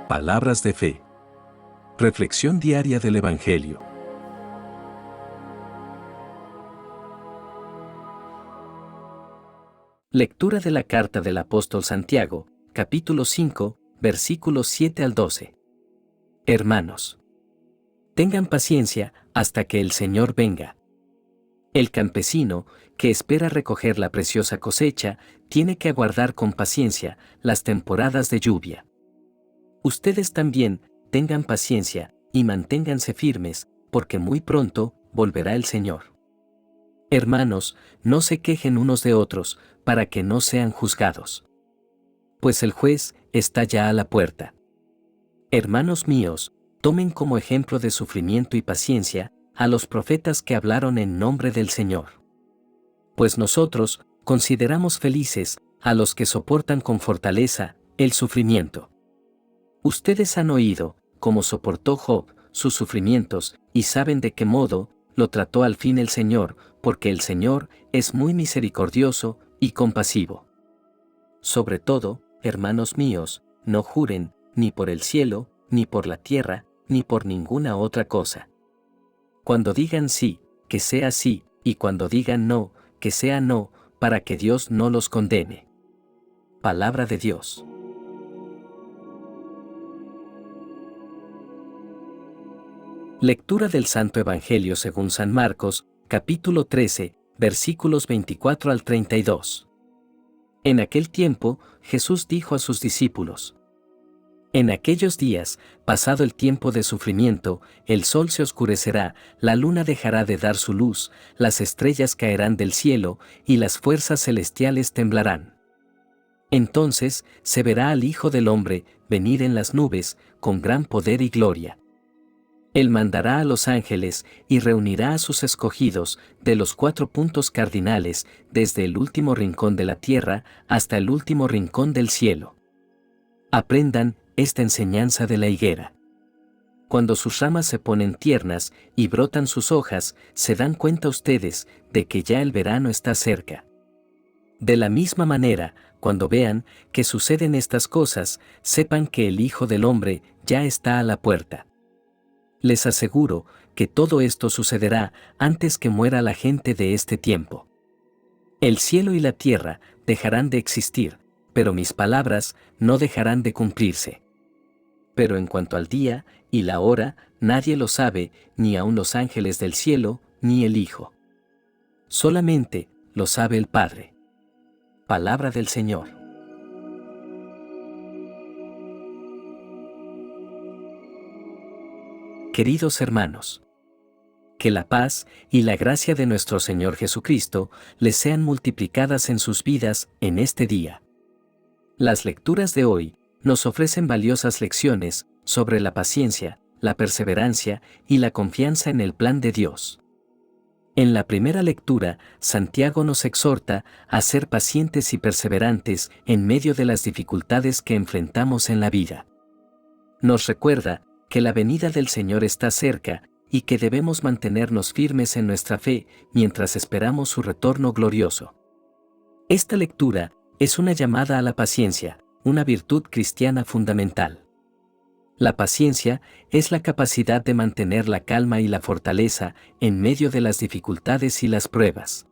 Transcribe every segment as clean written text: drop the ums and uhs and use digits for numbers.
Palabras de fe. Reflexión diaria del Evangelio. Lectura de la carta del apóstol Santiago, capítulo 5, versículos 7 al 12. Hermanos, tengan paciencia hasta que el Señor venga. El campesino, que espera recoger la preciosa cosecha, tiene que aguardar con paciencia las temporadas de lluvia. Ustedes también tengan paciencia y manténganse firmes, porque muy pronto volverá el Señor. Hermanos, no se quejen unos de otros, para que no sean juzgados. Pues el juez está ya a la puerta. Hermanos míos, tomen como ejemplo de sufrimiento y paciencia a los profetas que hablaron en nombre del Señor. Pues nosotros consideramos felices a los que soportan con fortaleza el sufrimiento. Ustedes han oído cómo soportó Job sus sufrimientos y saben de qué modo lo trató al fin el Señor, porque el Señor es muy misericordioso y compasivo. Sobre todo, hermanos míos, no juren ni por el cielo, ni por la tierra, ni por ninguna otra cosa. Cuando digan sí, que sea sí, y cuando digan no, que sea no, para que Dios no los condene. Palabra de Dios. Lectura del Santo Evangelio según San Marcos, capítulo 13, versículos 24 al 32. En aquel tiempo, Jesús dijo a sus discípulos: En aquellos días, pasado el tiempo de sufrimiento, el sol se oscurecerá, la luna dejará de dar su luz, las estrellas caerán del cielo, y las fuerzas celestiales temblarán. Entonces se verá al Hijo del Hombre venir en las nubes, con gran poder y gloria. Él mandará a los ángeles y reunirá a sus escogidos de los 4 puntos cardinales, desde el último rincón de la tierra hasta el último rincón del cielo. Aprendan esta enseñanza de la higuera. Cuando sus ramas se ponen tiernas y brotan sus hojas, se dan cuenta ustedes de que ya el verano está cerca. De la misma manera, cuando vean que suceden estas cosas, sepan que el Hijo del Hombre ya está a la puerta. Les aseguro que todo esto sucederá antes que muera la gente de este tiempo. El cielo y la tierra dejarán de existir, pero mis palabras no dejarán de cumplirse. Pero en cuanto al día y la hora, nadie lo sabe, ni aun los ángeles del cielo, ni el Hijo. Solamente lo sabe el Padre. Palabra del Señor. Queridos hermanos, que la paz y la gracia de nuestro Señor Jesucristo les sean multiplicadas en sus vidas en este día. Las lecturas de hoy nos ofrecen valiosas lecciones sobre la paciencia, la perseverancia y la confianza en el plan de Dios. En la primera lectura, Santiago nos exhorta a ser pacientes y perseverantes en medio de las dificultades que enfrentamos en la vida. Nos recuerda que la venida del Señor está cerca y que debemos mantenernos firmes en nuestra fe mientras esperamos su retorno glorioso. Esta lectura es una llamada a la paciencia, una virtud cristiana fundamental. La paciencia es la capacidad de mantener la calma y la fortaleza en medio de las dificultades y las pruebas.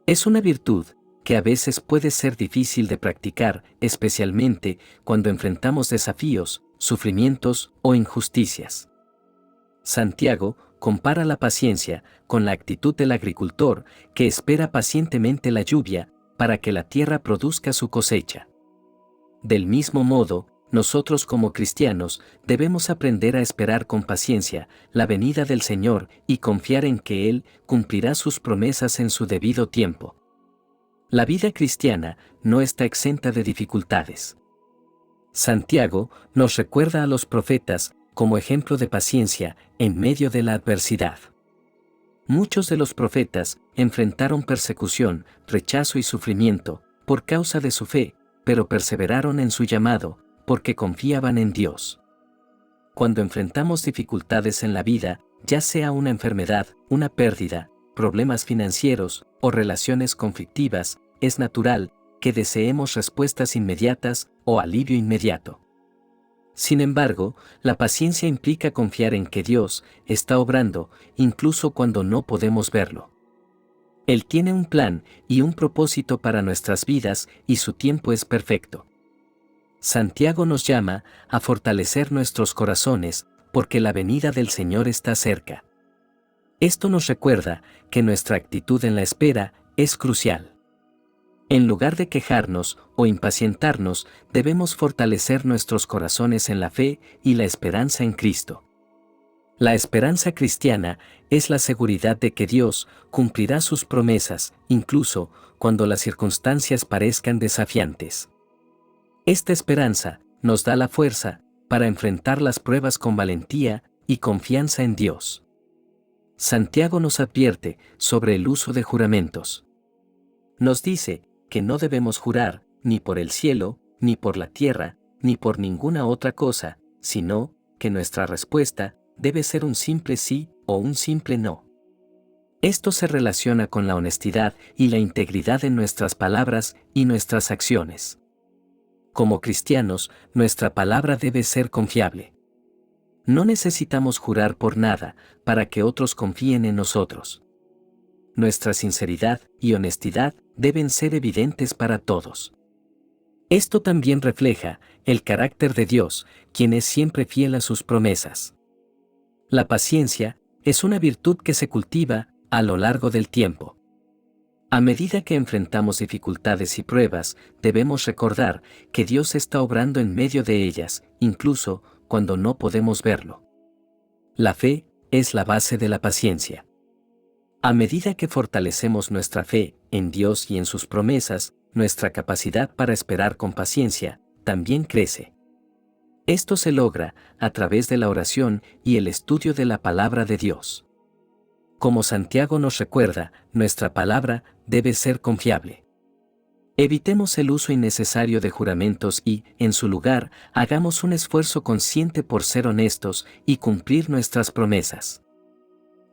Es una virtud que a veces puede ser difícil de practicar, especialmente cuando enfrentamos desafíos, sufrimientos o injusticias. Santiago compara la paciencia con la actitud del agricultor que espera pacientemente la lluvia para que la tierra produzca su cosecha. Del mismo modo, nosotros como cristianos debemos aprender a esperar con paciencia la venida del Señor y confiar en que Él cumplirá sus promesas en su debido tiempo. La vida cristiana no está exenta de dificultades. Santiago nos recuerda a los profetas como ejemplo de paciencia en medio de la adversidad. Muchos de los profetas enfrentaron persecución, rechazo y sufrimiento por causa de su fe, pero perseveraron en su llamado porque confiaban en Dios. Cuando enfrentamos dificultades en la vida, ya sea una enfermedad, una pérdida, problemas financieros o relaciones conflictivas, es natural que deseemos respuestas inmediatas o alivio inmediato. Sin embargo, la paciencia implica confiar en que Dios está obrando, incluso cuando no podemos verlo. Él tiene un plan y un propósito para nuestras vidas y su tiempo es perfecto. Santiago nos llama a fortalecer nuestros corazones, porque la venida del Señor está cerca. Esto nos recuerda que nuestra actitud en la espera es crucial. En lugar de quejarnos o impacientarnos, debemos fortalecer nuestros corazones en la fe y la esperanza en Cristo. La esperanza cristiana es la seguridad de que Dios cumplirá sus promesas, incluso cuando las circunstancias parezcan desafiantes. Esta esperanza nos da la fuerza para enfrentar las pruebas con valentía y confianza en Dios. Santiago nos advierte sobre el uso de juramentos. Nos dice que no debemos jurar ni por el cielo, ni por la tierra, ni por ninguna otra cosa, sino que nuestra respuesta debe ser un simple sí o un simple no. Esto se relaciona con la honestidad y la integridad en nuestras palabras y nuestras acciones. Como cristianos, nuestra palabra debe ser confiable. No necesitamos jurar por nada para que otros confíen en nosotros. Nuestra sinceridad y honestidad deben ser evidentes para todos. Esto también refleja el carácter de Dios, quien es siempre fiel a sus promesas. La paciencia es una virtud que se cultiva a lo largo del tiempo. A medida que enfrentamos dificultades y pruebas, debemos recordar que Dios está obrando en medio de ellas, incluso cuando no podemos verlo. La fe es la base de la paciencia. A medida que fortalecemos nuestra fe en Dios y en sus promesas, nuestra capacidad para esperar con paciencia también crece. Esto se logra a través de la oración y el estudio de la palabra de Dios. Como Santiago nos recuerda, nuestra palabra debe ser confiable. Evitemos el uso innecesario de juramentos y, en su lugar, hagamos un esfuerzo consciente por ser honestos y cumplir nuestras promesas.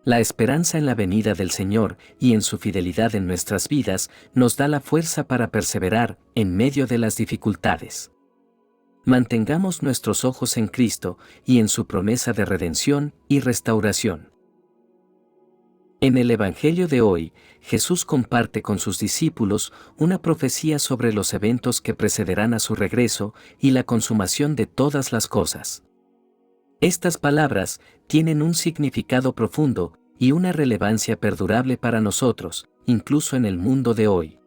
La esperanza en la venida del Señor y en su fidelidad en nuestras vidas nos da la fuerza para perseverar en medio de las dificultades. Mantengamos nuestros ojos en Cristo y en su promesa de redención y restauración. En el Evangelio de hoy, Jesús comparte con sus discípulos una profecía sobre los eventos que precederán a su regreso y la consumación de todas las cosas. Estas palabras tienen un significado profundo y una relevancia perdurable para nosotros, incluso en el mundo de hoy.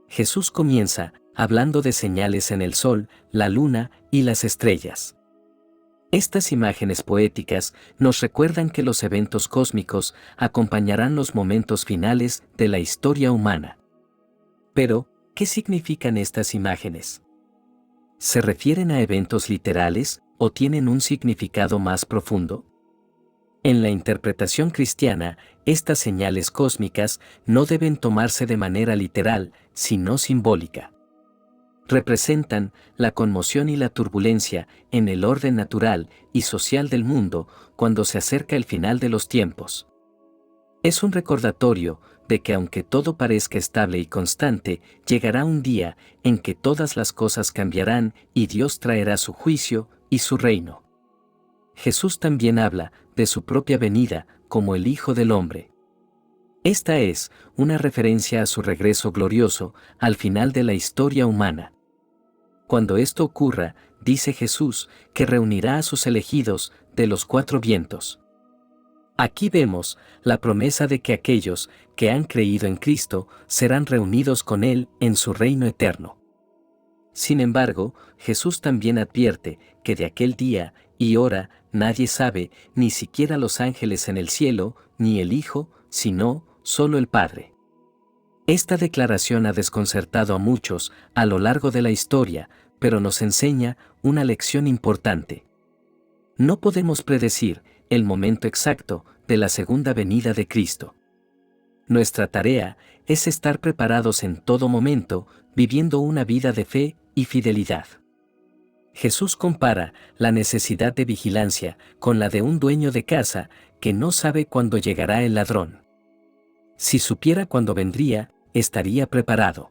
Jesús comienza hablando de señales en el sol, la luna y las estrellas. Estas imágenes poéticas nos recuerdan que los eventos cósmicos acompañarán los momentos finales de la historia humana. Pero, ¿qué significan estas imágenes? ¿Se refieren a eventos literales o tienen un significado más profundo? En la interpretación cristiana, estas señales cósmicas no deben tomarse de manera literal, sino simbólica. Representan la conmoción y la turbulencia en el orden natural y social del mundo cuando se acerca el final de los tiempos. Es un recordatorio de que aunque todo parezca estable y constante, llegará un día en que todas las cosas cambiarán y Dios traerá su juicio y su reino. Jesús también habla de su propia venida como el Hijo del Hombre. Esta es una referencia a su regreso glorioso al final de la historia humana. Cuando esto ocurra, dice Jesús, que reunirá a sus elegidos de los cuatro vientos. Aquí vemos la promesa de que aquellos que han creído en Cristo serán reunidos con Él en su reino eterno. Sin embargo, Jesús también advierte que de aquel día y hora nadie sabe, ni siquiera los ángeles en el cielo, ni el Hijo, sino solo el Padre. Esta declaración ha desconcertado a muchos a lo largo de la historia, pero nos enseña una lección importante. No podemos predecir el momento exacto de la segunda venida de Cristo. Nuestra tarea es estar preparados en todo momento, viviendo una vida de fe y fidelidad. Jesús compara la necesidad de vigilancia con la de un dueño de casa que no sabe cuándo llegará el ladrón. Si supiera cuándo vendría, estaría preparado.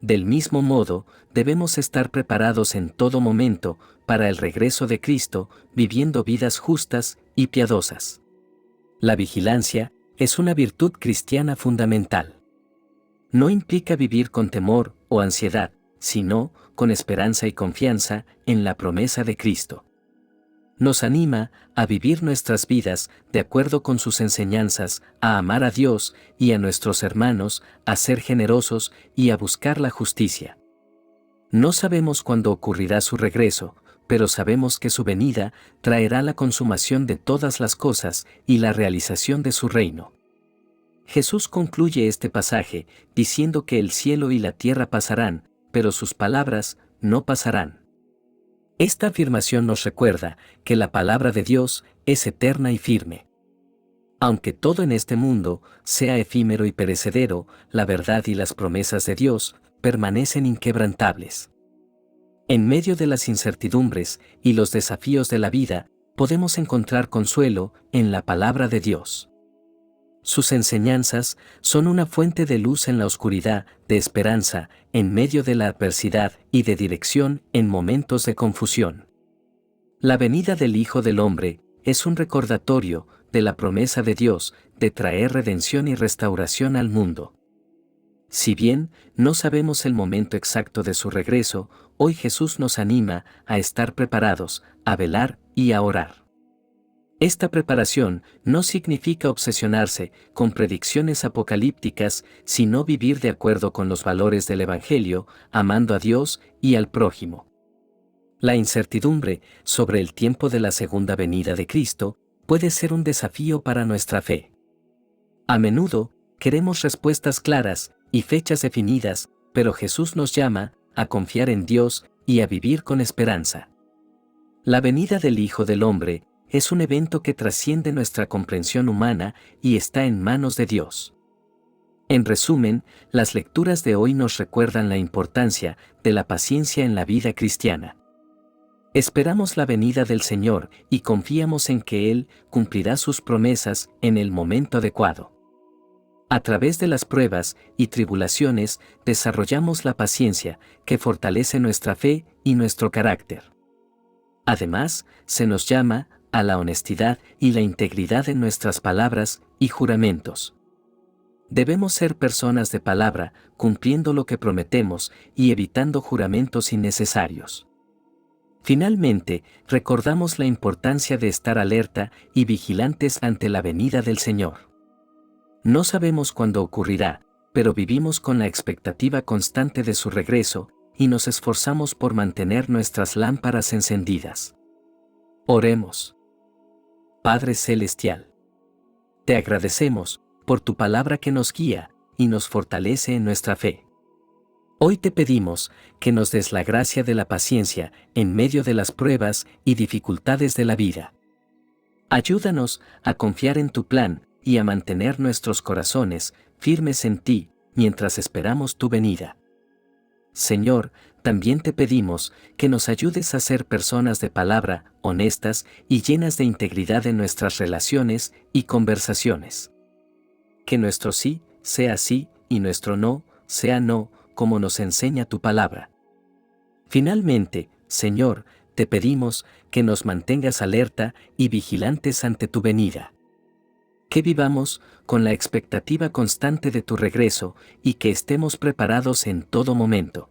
Del mismo modo, debemos estar preparados en todo momento para el regreso de Cristo, viviendo vidas justas y piadosas. La vigilancia es una virtud cristiana fundamental. No implica vivir con temor o ansiedad, sino con esperanza y confianza en la promesa de Cristo. Nos anima a vivir nuestras vidas de acuerdo con sus enseñanzas, a amar a Dios y a nuestros hermanos, a ser generosos y a buscar la justicia. No sabemos cuándo ocurrirá su regreso, pero sabemos que su venida traerá la consumación de todas las cosas y la realización de su reino. Jesús concluye este pasaje diciendo que el cielo y la tierra pasarán, pero sus palabras no pasarán. Esta afirmación nos recuerda que la palabra de Dios es eterna y firme. Aunque todo en este mundo sea efímero y perecedero, la verdad y las promesas de Dios permanecen inquebrantables. En medio de las incertidumbres y los desafíos de la vida, podemos encontrar consuelo en la palabra de Dios. Sus enseñanzas son una fuente de luz en la oscuridad, de esperanza en medio de la adversidad y de dirección en momentos de confusión. La venida del Hijo del Hombre es un recordatorio de la promesa de Dios de traer redención y restauración al mundo. Si bien no sabemos el momento exacto de su regreso, hoy Jesús nos anima a estar preparados, a velar y a orar. Esta preparación no significa obsesionarse con predicciones apocalípticas, sino vivir de acuerdo con los valores del Evangelio, amando a Dios y al prójimo. La incertidumbre sobre el tiempo de la segunda venida de Cristo puede ser un desafío para nuestra fe. A menudo, queremos respuestas claras y fechas definidas, pero Jesús nos llama a confiar en Dios y a vivir con esperanza. La venida del Hijo del Hombre es un evento que trasciende nuestra comprensión humana y está en manos de Dios. En resumen, las lecturas de hoy nos recuerdan la importancia de la paciencia en la vida cristiana. Esperamos la venida del Señor y confiamos en que Él cumplirá sus promesas en el momento adecuado. A través de las pruebas y tribulaciones desarrollamos la paciencia que fortalece nuestra fe y nuestro carácter. Además, se nos llama a la honestidad y la integridad en nuestras palabras y juramentos. Debemos ser personas de palabra, cumpliendo lo que prometemos y evitando juramentos innecesarios. Finalmente, recordamos la importancia de estar alerta y vigilantes ante la venida del Señor. No sabemos cuándo ocurrirá, pero vivimos con la expectativa constante de su regreso y nos esforzamos por mantener nuestras lámparas encendidas. Oremos. Padre Celestial, te agradecemos por tu palabra que nos guía y nos fortalece en nuestra fe. Hoy te pedimos que nos des la gracia de la paciencia en medio de las pruebas y dificultades de la vida. Ayúdanos a confiar en tu plan y a mantener nuestros corazones firmes en ti mientras esperamos tu venida. Señor, también te pedimos que nos ayudes a ser personas de palabra, honestas y llenas de integridad en nuestras relaciones y conversaciones. Que nuestro sí sea sí y nuestro no sea no, como nos enseña tu palabra. Finalmente, Señor, te pedimos que nos mantengas alerta y vigilantes ante tu venida. Que vivamos con la expectativa constante de tu regreso y que estemos preparados en todo momento.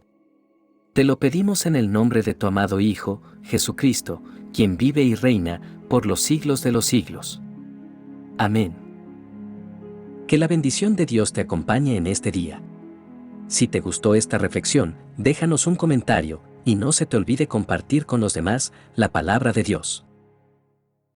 Te lo pedimos en el nombre de tu amado Hijo, Jesucristo, quien vive y reina por los siglos de los siglos. Amén. Que la bendición de Dios te acompañe en este día. Si te gustó esta reflexión, déjanos un comentario y no se te olvide compartir con los demás la palabra de Dios.